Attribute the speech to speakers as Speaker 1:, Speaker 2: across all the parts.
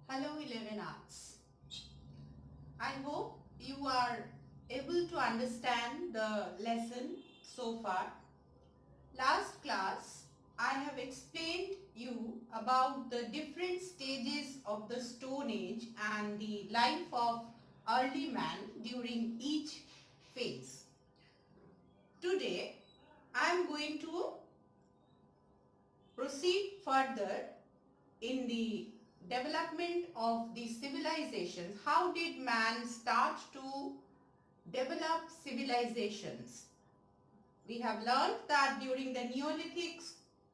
Speaker 1: Hello 11 Arts. I hope you are able to understand the lesson so far. Last class I have explained you about the different stages of the Stone Age and the life of early man during each phase. Today I am going to proceed further in the development of the civilizations. How did man start to develop civilizations? We have learned that during the Neolithic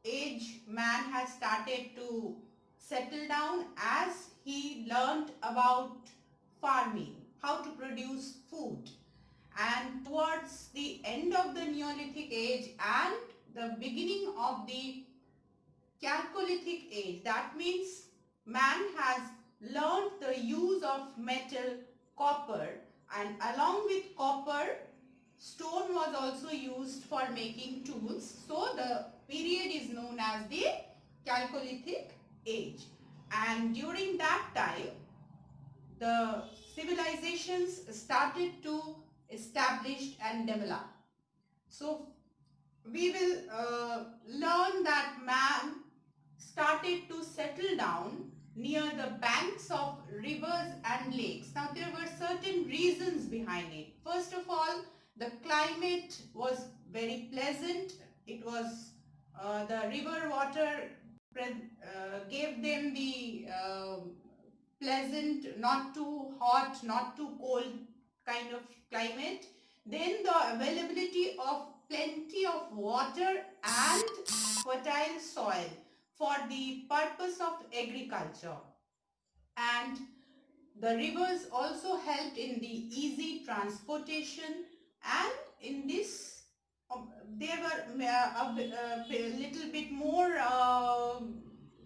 Speaker 1: age, man has started to settle down as he learned about farming, how to produce food. And towards the end of the Neolithic age and the beginning of the Chalcolithic age, that means man has learned the use of metal, copper, and along with copper, stone was also used for making tools. So the period is known as the Chalcolithic age. And during that time, the civilizations started to establish and develop. So we will learn that man started to settle down near the banks of rivers and lakes. Now there were certain reasons behind it. First of all, the climate was very pleasant. It was the river water gave them the pleasant, not too hot, not too cold kind of climate. Then the availability of plenty of water and fertile soil for the purpose of agriculture. And the rivers also helped in the easy transportation, and in this there were a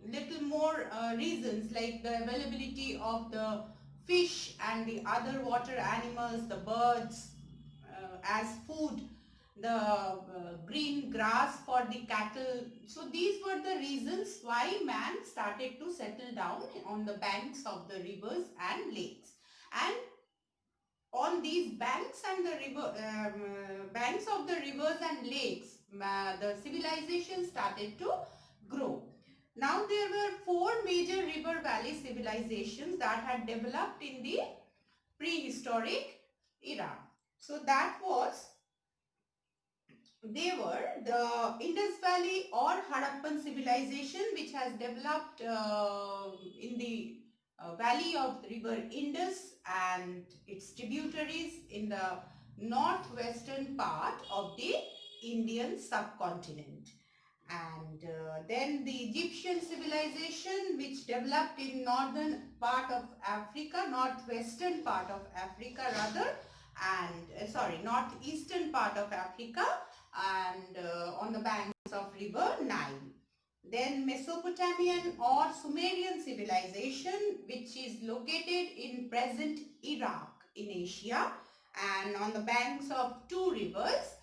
Speaker 1: little more reasons, like the availability of the fish and the other water animals, the birds as food, the green grass for the cattle. So these were the reasons why man started to settle down on the banks of the rivers and lakes. And on these banks and the banks of the rivers and lakes, the civilization started to grow. Now there were four major river valley civilizations that had developed in the prehistoric era. So they were the Indus Valley or Harappan civilization, which has developed in the valley of the river Indus and its tributaries in the northwestern part of the Indian subcontinent. And then the Egyptian civilization, which developed in northern part of Africa, northwestern part of Africa rather, and northeastern part of Africa, and on the banks of river Nile. Then Mesopotamian or Sumerian civilization, which is located in present Iraq in Asia and on the banks of two rivers,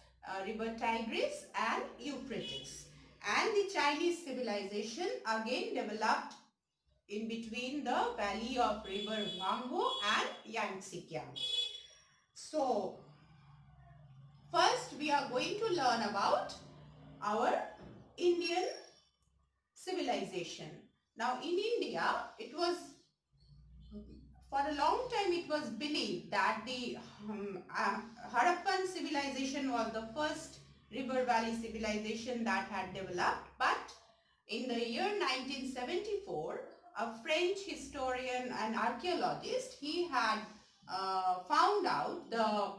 Speaker 1: river Tigris and Euphrates. And the Chinese civilization again developed in between the valley of river Huanghe and Yangtze. So first we are going to learn about our Indian civilization. Now in India, for a long time it was believed that the Harappan civilization was the first river valley civilization that had developed, but in the year 1974, a French historian and archaeologist, he had found out the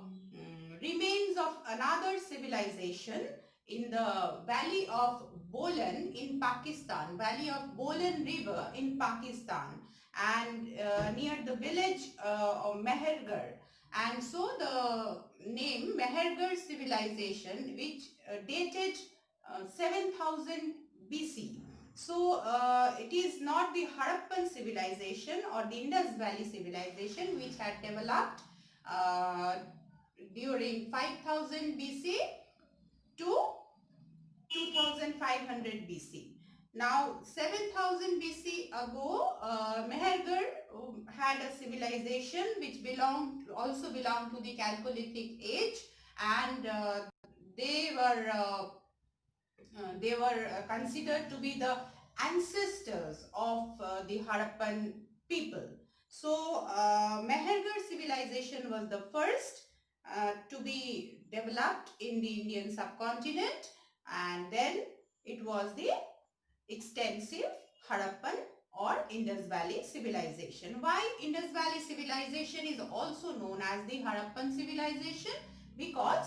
Speaker 1: remains of another civilization in the valley of Bolan in Pakistan, valley of Bolan river in Pakistan, and near the village of Mehergarh. And so the name Mehergarh civilization, which dated 7000 BC. So it is not the Harappan civilization or the Indus Valley civilization, which had developed during 5000 BC to 2500 BC. Now 7000 BC ago, Mehergarh had a civilization which also belonged to the Chalcolithic age, and they were considered to be the ancestors of the Harappan people. So Mehergarh civilization was the first to be developed in the Indian subcontinent, and then it was the extensive Harappan or Indus Valley civilization. Why Indus Valley civilization is also known as the Harappan civilization? Because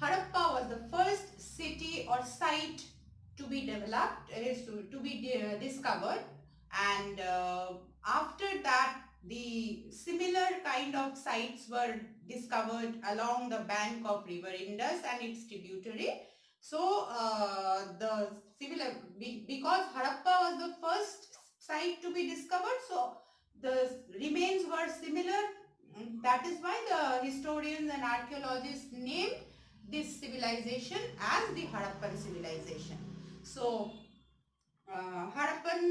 Speaker 1: Harappa was the first city or site to be developed, to be discovered, and after that the similar kind of sites were discovered along the bank of river Indus and its tributary. So because Harappa was the first site to be discovered, so the remains were similar. That is why the historians and archaeologists named this civilization as the Harappan civilization. So Harappan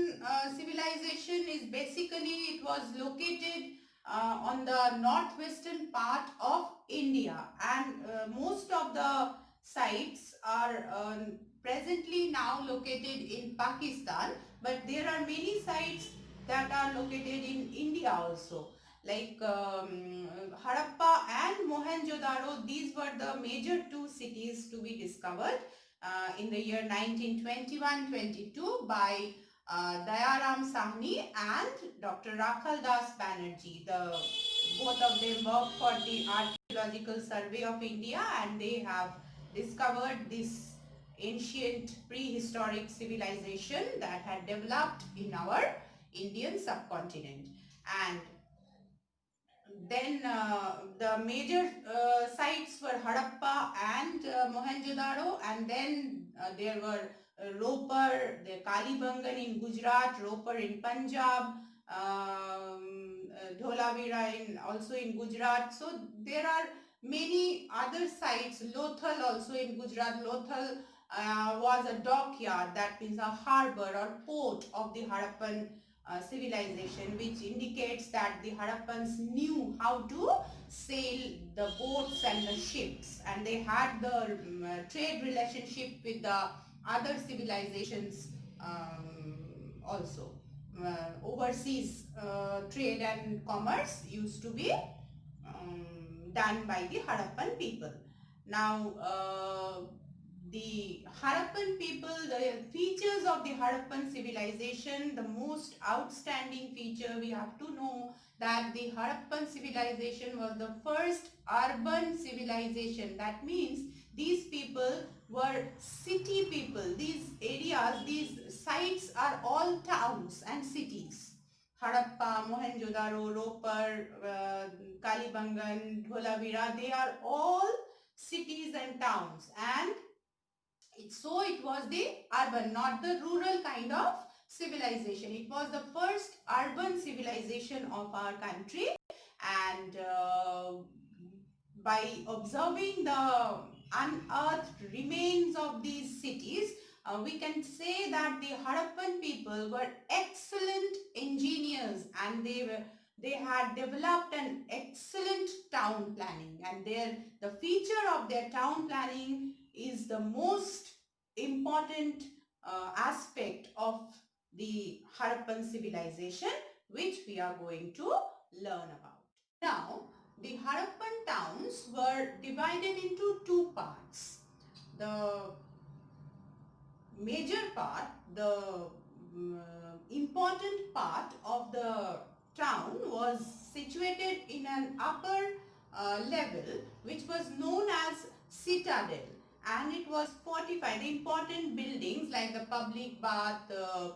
Speaker 1: civilization is basically, it was located on the northwestern part of India, and most of the sites are presently now located in Pakistan, but there are many sites that are located in India also, like Harappa and Mohenjo-daro. These were the major two cities to be discovered in the year 1921-22 by Dayaram Sahni and Dr. Rakhal Das Banerjee. Both of them worked for the Archaeological Survey of India, and they have discovered this ancient prehistoric civilization that had developed in our Indian subcontinent. And then the major sites were Harappa and Mohenjo-daro, and then there were Ropar, the Kalibangan in Gujarat, Ropar in Punjab, Dholavira also in Gujarat. So there are many other sites. Lothal also in Gujarat. Lothal was a dockyard, that means a harbor or port of the Harappan civilization, which indicates that the Harappans knew how to sail the boats and the ships, and they had the trade relationship with the other civilizations also. Overseas trade and commerce used to be done by the Harappan people. Now the Harappan people, the features of the Harappan civilization, the most outstanding feature we have to know that the Harappan civilization was the first urban civilization. That means these people were city people. These areas, these sites are all towns and cities. Harappa, Mohenjo-daro, Ropar, Kalibangan, Dholavira, they are all cities and towns, and so it was the urban, not the rural kind of civilization. It was the first urban civilization of our country, and by observing the unearthed remains of these cities, we can say that the Harappan people were excellent engineers, and they had developed an excellent town planning, and the feature of their town planning is the most important aspect of the Harappan civilization, which we are going to learn about. Now, the Harappan towns were divided into two parts. The major part, the important part of the town was situated in an upper level, which was known as citadel, and it was fortified. The important buildings like the public bath, the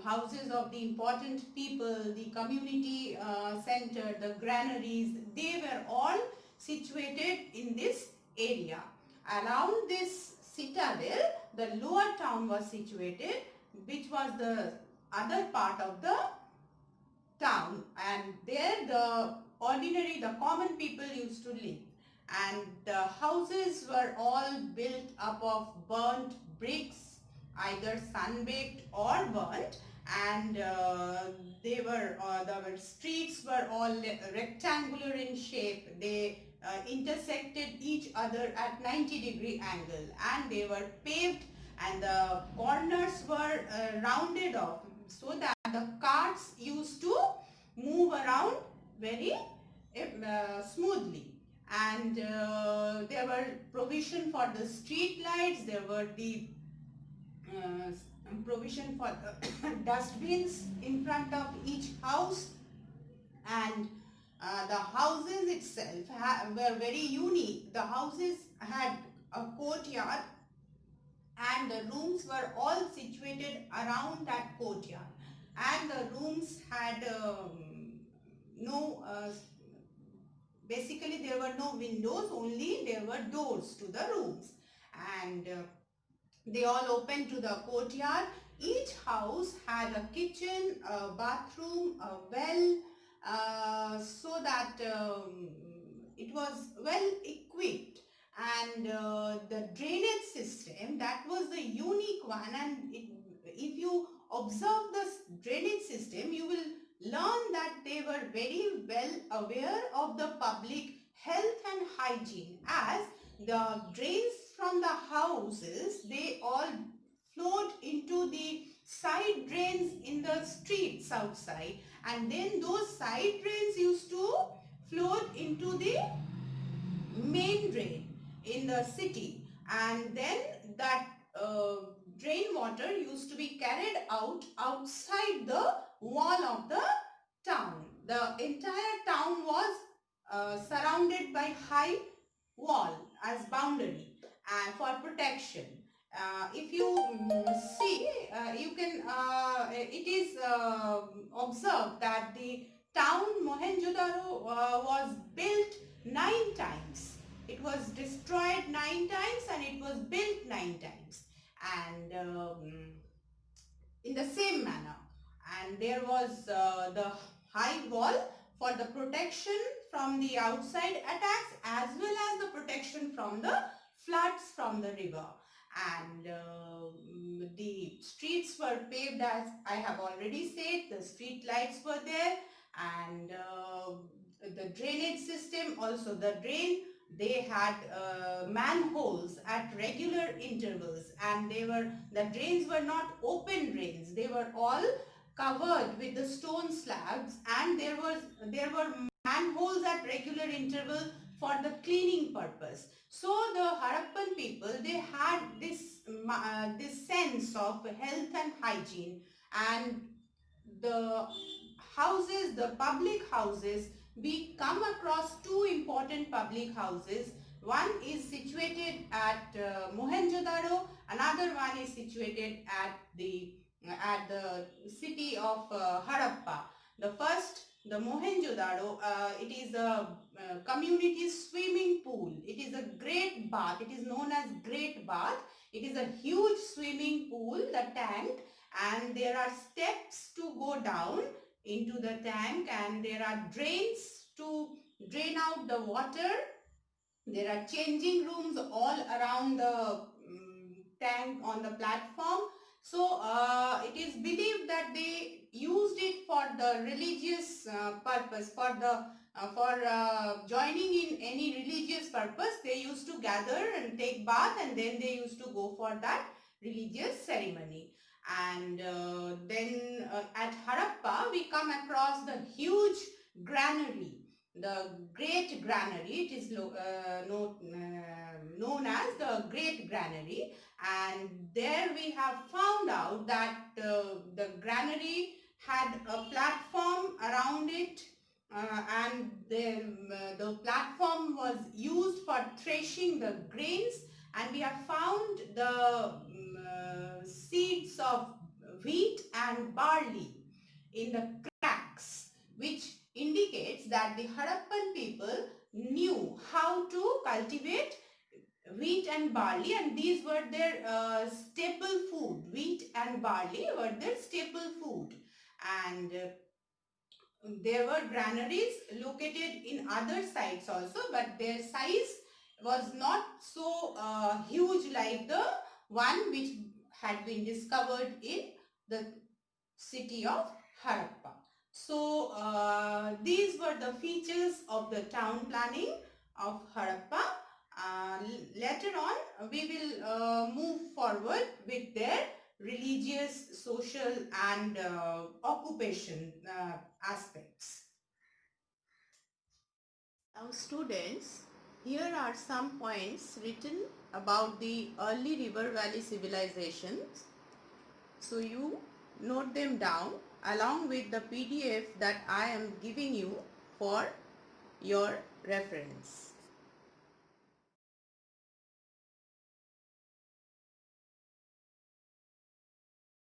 Speaker 1: houses of the important people, the community center, the granaries, they were all situated in this area. Around this citadel, the lower town was situated, which was the other part of the town, and there the common people used to live, and the houses were all built up of burnt bricks, either sun-baked or burnt, and the streets were all rectangular in shape. They intersected each other at 90-degree angle, and they were paved, and the corners were rounded off so that the carts used to move around very smoothly. And there were provision for the street lights, there were the uh, provision for the dustbins in front of each house, and the houses itself were very unique. The houses had a courtyard, and the rooms were all situated around that courtyard, and the rooms had no basically there were no windows, only there were doors to the rooms, and they all opened to the courtyard. Each house had a kitchen, a bathroom, a well, so that it was well equipped. And the drainage system, that was the unique one. And if you observe the drainage system, you will learn that they were very well aware of the public health and hygiene, as the drains from the houses, they all flowed into the side drains in the streets outside, and then those side drains used to flow into the main drain in the city, and then that drain water used to be carried out outside the wall of the town. The entire town was surrounded by high wall as boundary and for protection. If you see, you can it is observed that the town Mohenjo-daro was built 9 times. It was destroyed 9 times and it was built 9 times, and in the same manner. And there was the high wall for the protection from the outside attacks, as well as the protection from the floods from the river. And the streets were paved, as I have already said. The street lights were there, and the drainage system, also the drain, they had manholes at regular intervals, and the drains were not open drains, they were all covered with the stone slabs, and there were manholes at regular interval for the cleaning purpose. So the Harappan people, they had this sense of health and hygiene, and the houses, the public houses, we come across two important public houses. One is situated at Mohenjo-daro, another one is situated at the city of Harappa. The first, the Mohenjo-daro, it is a community swimming pool. It is a great bath. It is known as Great Bath. It is a huge swimming pool, the tank, and there are steps to go down into the tank, and there are drains to drain out the water. There are changing rooms all around the tank on the platform. So it is believed that they used it for the religious purpose, for joining in any religious purpose. They used to gather and take bath, and then they used to go for that religious ceremony. And then at Harappa, we come across the huge granary, the Great Granary. It is known as the Great Granary, and there we have found out that the granary had a platform around it, and the platform was used for threshing the grains, and we have found the seeds of wheat and barley in the cracks, which indicates that the Harappan people knew how to cultivate wheat and barley, and these were their staple food. Wheat and barley were their staple food, and there were granaries located in other sites also, but their size was not so huge like the one which had been discovered in the city of Harappa. So these were the features of the town planning of Harappa. Later on we will move forward with their religious, social and occupation aspects. Now students, here are some points written about the early river valley civilizations. So you note them down along with the PDF that I am giving you for your reference.